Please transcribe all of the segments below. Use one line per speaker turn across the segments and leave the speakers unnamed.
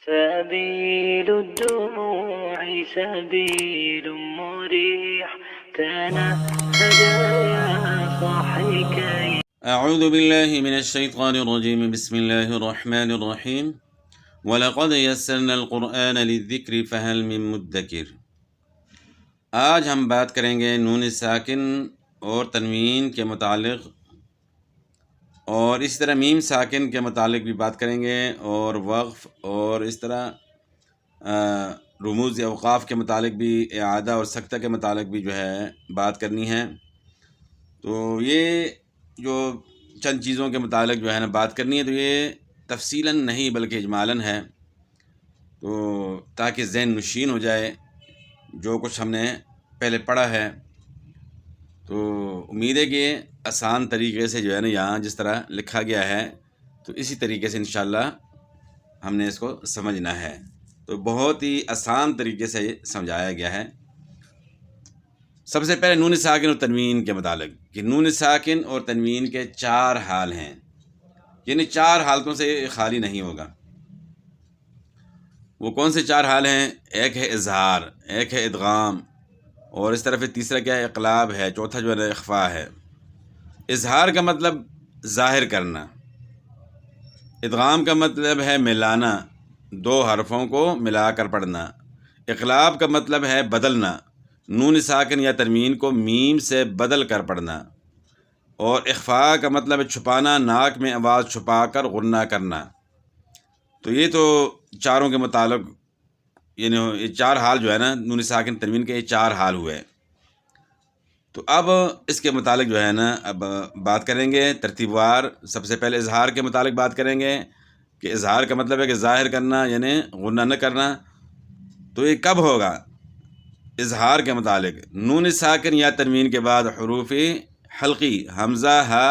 سبيل الدموع سبيل مريح تنهد يا صاحي كي.
أعوذ بالله من الشيطان الرجيم. بسم الله الرحمن الرحيم. وَلَقَدْ يَسَّرْنَا الْقُرْآنَ لِلذِّكْرِ فَهَلْ مِن مُدَّكِرٍ۔ آج ہم بات کریں گے نون ساکن اور تنوین کے متعلق، اور اس طرح میم ساکن کے متعلق بھی بات کریں گے، اور وقف اور اس طرح رموز اوقاف کے متعلق بھی، اعادہ اور سکتہ کے متعلق بھی جو ہے بات کرنی ہے۔ تو یہ جو چند چیزوں کے متعلق جو ہے نا بات کرنی ہے، تو یہ تفصیلاً نہیں بلکہ اجمالاً ہے، تو تاکہ ذہن نشین ہو جائے جو کچھ ہم نے پہلے پڑھا ہے۔ تو امید ہے کہ آسان طریقے سے جو ہے نا یہاں جس طرح لکھا گیا ہے تو اسی طریقے سے انشاءاللہ ہم نے اس کو سمجھنا ہے۔ تو بہت ہی آسان طریقے سے سمجھایا گیا ہے۔ سب سے پہلے نون ساکن اور تنوین کے متعلق کہ نون ساکن اور تنوین کے 4 حال ہیں، یعنی 4 حالتوں سے خالی نہیں ہوگا۔ وہ کون سے 4 حال ہیں؟ ایک ہے اظہار، ایک ہے ادغام، اور اس طرف تیسرا کیا ہے؟ اقلاب ہے، چوتھا جو ہے اخفاء ہے۔ اظہار کا مطلب ظاہر کرنا، ادغام کا مطلب ہے ملانا، 2 حرفوں کو ملا کر پڑھنا، اقلاب کا مطلب ہے بدلنا، نون ساکن یا تنوین کو میم سے بدل کر پڑھنا، اور اخفاء کا مطلب ہے چھپانا، ناک میں آواز چھپا کر غنہ کرنا۔ تو یہ تو چاروں کے متعلق، یعنی یہ 4 حال جو ہے نا نون ساکن تنوین کے، یہ 4 حال ہوئے۔ تو اب اس کے متعلق جو ہے نا اب بات کریں گے ترتیب وار۔ سب سے پہلے اظہار کے متعلق بات کریں گے کہ اظہار کا مطلب ہے کہ ظاہر کرنا، یعنی غنہ نہ کرنا۔ تو یہ کب ہوگا؟ اظہار کے متعلق نون ساکن یا تنوین کے بعد حروف حلقی حمزہ، ہا،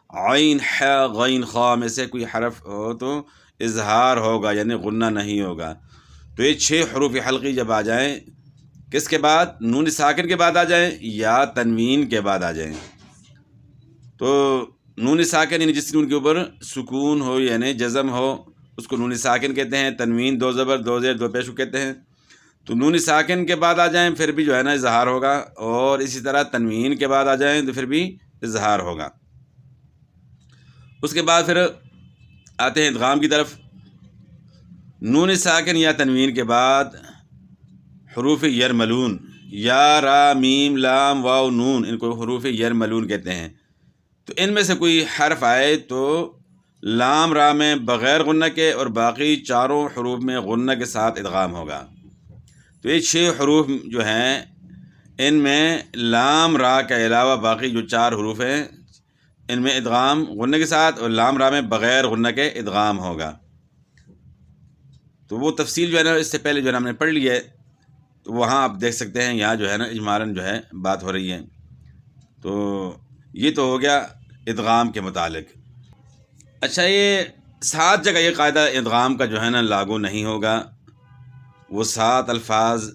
عین، ح، غین، خا میں سے کوئی حرف ہو تو اظہار ہوگا، یعنی غنہ نہیں ہوگا۔ تو یہ 6 حروف حلقی جب آ جائیں، کس کے بعد؟ نون ساکن کے بعد آ جائیں یا تنوین کے بعد آ جائیں۔ تو نون ساکن یعنی جس نون کے اوپر سکون ہو، یعنی جزم ہو، اس کو نون ساکن کہتے ہیں۔ تنوین 2 زبر 2 زیر 2 پیش کہتے ہیں۔ تو نون ساکن کے بعد آ جائیں پھر بھی جو ہے نا اظہار ہوگا، اور اسی طرح تنوین کے بعد آ جائیں تو پھر بھی اظہار ہوگا۔ اس کے بعد پھر آتے ہیں ادغام کی طرف۔ نون ساکن یا تنوین کے بعد حروف یرملون، یا، را، میم، لام، واو، نون، ان کو حروف یرملون کہتے ہیں۔ تو ان میں سے کوئی حرف آئے تو لام، را میں بغیر غنہ کے اور باقی 4 حروف میں غنہ کے ساتھ ادغام ہوگا۔ تو یہ 6 حروف جو ہیں ان میں لام، را کے علاوہ باقی جو 4 حروف ہیں ان میں ادغام غنہ کے ساتھ، اور لام، را میں بغیر غنہ کے ادغام ہوگا۔ تو وہ تفصیل جو ہے نا اس سے پہلے جو ہے نا ہم نے پڑھ لی ہے، تو وہاں آپ دیکھ سکتے ہیں، یہاں جو ہے نا اجمالاً جو ہے بات ہو رہی ہے۔ تو یہ تو ہو گیا ادغام کے متعلق۔ اچھا، یہ 7 جگہ یہ قاعدہ ادغام کا جو ہے نا لاگو نہیں ہوگا۔ وہ 7 الفاظ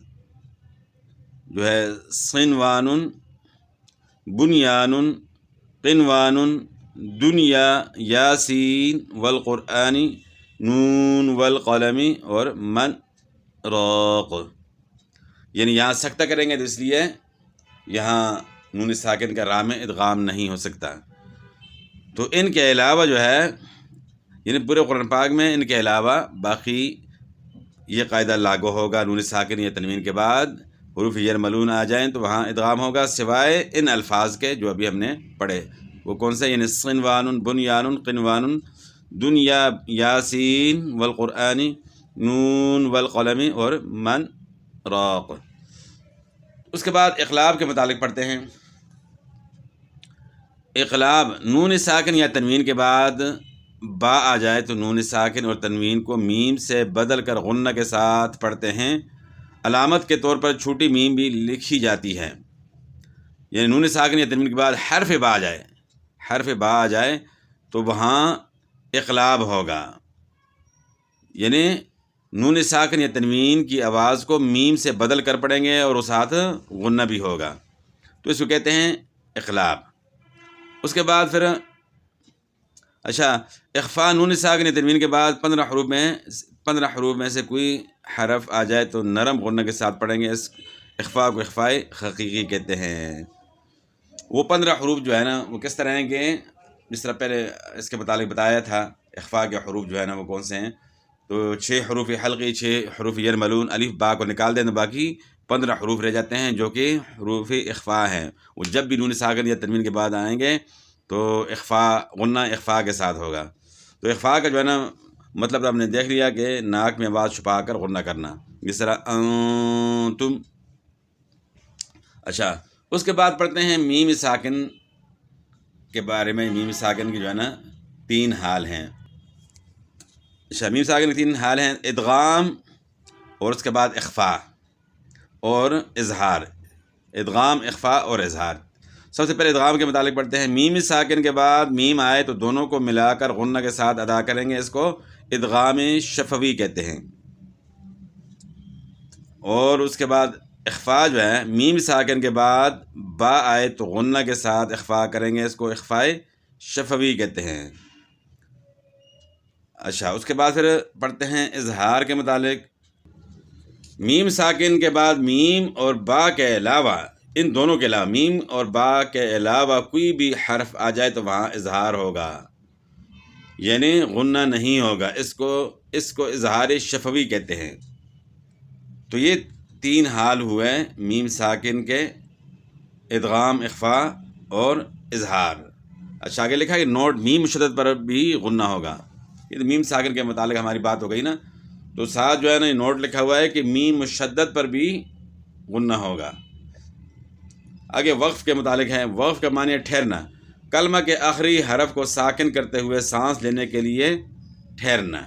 جو ہے صنوان، بنیان، قنوان، دنیا، یاسین، والقرآن، نون، والقلم، اور من راق، یعنی یہاں سکتہ کریں گے تو اس لیے یہاں نون ساکن کا را میں ادغام نہیں ہو سکتا۔ تو ان کے علاوہ جو ہے، یعنی پورے قرآن پاک میں ان کے علاوہ باقی یہ قاعدہ لاگو ہوگا۔ نون ساکن یا تنوین کے بعد حروف یرملون آ جائیں تو وہاں ادغام ہوگا، سوائے ان الفاظ کے جو ابھی ہم نے پڑھے۔ وہ کون سے؟ یعنی صنوان، بنیان، قنوان، دنیا، یاسین، والقرآن، نون، والقلم، اور من راق۔ اس کے بعد اقلاب کے متعلق پڑھتے ہیں۔ اقلاب نون ساکن یا تنوین کے بعد با آ جائے تو نون ساکن اور تنوین کو میم سے بدل کر غنہ کے ساتھ پڑھتے ہیں۔ علامت کے طور پر چھوٹی میم بھی لکھی جاتی ہے، یعنی نون ساکن یا تنوین کے بعد حرف با آ جائے تو وہاں اقلاب ہوگا، یعنی نون ساکن یا تنوین کی آواز کو میم سے بدل کر پڑھیں گے اور اس ساتھ غنہ بھی ہوگا، تو اس کو کہتے ہیں اقلاب۔ اس کے بعد پھر اچھا، اخفا نون ساکن یا تنوین کے بعد 15 حروف میں سے کوئی حرف آ جائے تو نرم غنہ کے ساتھ پڑھیں گے، اس اخفا کو اخفائے حقیقی کہتے ہیں۔ وہ 15 حروف جو ہے نا وہ کس طرح ہیں کہ جس طرح پہلے اس کے متعلق بتایا تھا، اخفا کے حروف جو ہے نا وہ کون سے ہیں، تو 6 حروف حلقی، 6 حروف یرملون، الف با کو نکال دیں تو باقی 15 حروف رہ جاتے ہیں جو کہ حروف اخفا ہیں۔ وہ جب بھی نون ساکن یا تنوین کے بعد آئیں گے تو اخفا غنہ اخفا کے ساتھ ہوگا۔ تو اخفا کا جو ہے نا مطلب آپ نے دیکھ لیا کہ ناک میں آواز چھپا کر غنہ کرنا، جس طرح انتم۔ اچھا، اس کے بعد پڑھتے ہیں میم ساکن کے بارے میں۔ میم ساکن کی جو ہے نا 3 حال ہیں۔ اچھا، میم ساکن کے 3 حال ہیں، ادغام اور اس کے بعد اخفا اور اظہار۔ ادغام، اخفا اور اظہار۔ سب سے پہلے ادغام کے متعلق پڑھتے ہیں۔ میم ساکن کے بعد میم آئے تو دونوں کو ملا کر غنہ کے ساتھ ادا کریں گے، اس کو ادغام شفوی کہتے ہیں۔ اور اس کے بعد اخفا جو ہے، میم ساکن کے بعد با آئے تو غنہ کے ساتھ اخفا کریں گے، اس کو اخفائے شفوی کہتے ہیں۔ اچھا، اس کے بعد پھر پڑھتے ہیں اظہار کے متعلق۔ میم ساکن کے بعد میم اور با کے علاوہ، ان دونوں کے علاوہ میم اور با کے علاوہ کوئی بھی حرف آ جائے تو وہاں اظہار ہوگا، یعنی غنہ نہیں ہوگا، اس کو اظہار شفوی کہتے ہیں۔ تو یہ 3 حال ہوئے میم ساکن کے، ادغام، اخفا اور اظہار۔ اچھا، آگے لکھا ہے کہ نوٹ میم مشدد پر بھی غنہ ہوگا۔ یہ تو میم ساکن کے متعلق ہماری بات ہو گئی نا، تو ساتھ جو ہے نا یہ نوٹ لکھا ہوا ہے کہ میم مشدد پر بھی غنہ ہوگا۔ آگے وقف کے متعلق ہے۔ وقف کا معنی ہے ٹھہرنا، کلمہ کے آخری حرف کو ساکن کرتے ہوئے سانس لینے کے لیے ٹھہرنا۔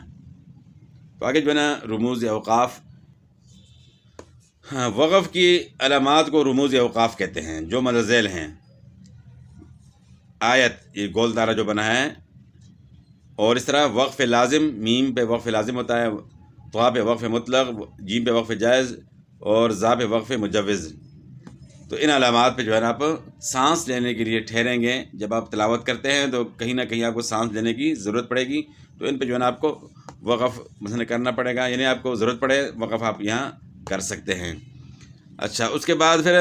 تو آگے جو ہے نا رموز اوقاف۔ وقف کی علامات کو رموز اوقاف کہتے ہیں، جو متذیل ہیں۔ آیت، یہ گول دائرہ جو بنا ہے، اور اس طرح وقف لازم، میم پہ وقف لازم ہوتا ہے، طا پہ وقف مطلق، جیم پہ وقف جائز اور زا پہ وقف مجوز۔ تو ان علامات پہ جو ہے نا آپ سانس لینے کے لیے ٹھہریں گے۔ جب آپ تلاوت کرتے ہیں تو کہیں نہ کہیں آپ کو سانس لینے کی ضرورت پڑے گی، تو ان پہ جو ہے نا آپ کو وقف مثلا کرنا پڑے گا، یعنی آپ کو ضرورت پڑے وقف آپ یہاں کر سکتے ہیں۔ اچھا، اس کے بعد پھر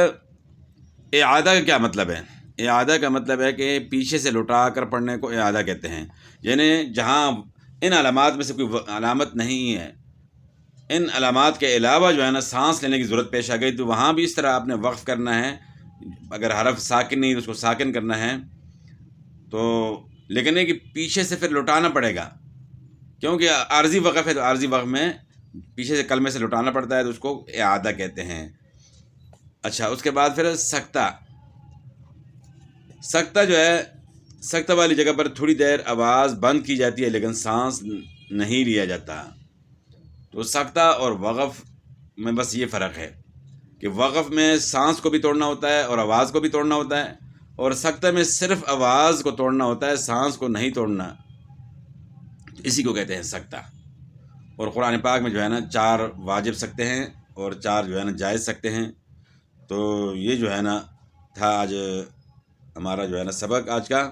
اعادہ کا کیا مطلب ہے؟ اعادہ کا مطلب ہے کہ پیچھے سے لوٹا کر پڑھنے کو اعادہ کہتے ہیں، یعنی جہاں ان علامات میں سے کوئی علامت نہیں ہے، ان علامات کے علاوہ جو ہے نا سانس لینے کی ضرورت پیش آ گئی، تو وہاں بھی اس طرح آپ نے وقف کرنا ہے۔ اگر حرف ساکن نہیں تو اس کو ساکن کرنا ہے، تو لیکن ہے کہ پیچھے سے پھر لوٹانا پڑے گا، کیونکہ عارضی وقف ہے، تو عارضی وقف میں پیچھے سے کلمے سے لوٹانا پڑتا ہے، تو اس کو اعادہ کہتے ہیں۔ اچھا، اس کے بعد پھر سکتہ۔ سکتہ جو ہے، سکتہ والی جگہ پر تھوڑی دیر آواز بند کی جاتی ہے لیکن سانس نہیں لیا جاتا۔ تو سکتہ اور وقف میں بس یہ فرق ہے کہ وقف میں سانس کو بھی توڑنا ہوتا ہے اور آواز کو بھی توڑنا ہوتا ہے، اور سکتہ میں صرف آواز کو توڑنا ہوتا ہے، سانس کو نہیں توڑنا، اسی کو کہتے ہیں سکتہ۔ اور قرآن پاک میں جو ہے نا 4 واجب سکتے ہیں اور 4 جو ہے نا جائز سکتے ہیں۔ تو یہ جو ہے نا تھا آج ہمارا جو ہے نا سبق آج کا،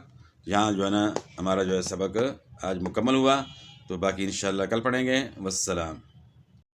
یہاں جو ہے نا ہمارا جو ہے سبق آج مکمل ہوا، تو باقی انشاءاللہ کل پڑھیں گے۔ والسلام۔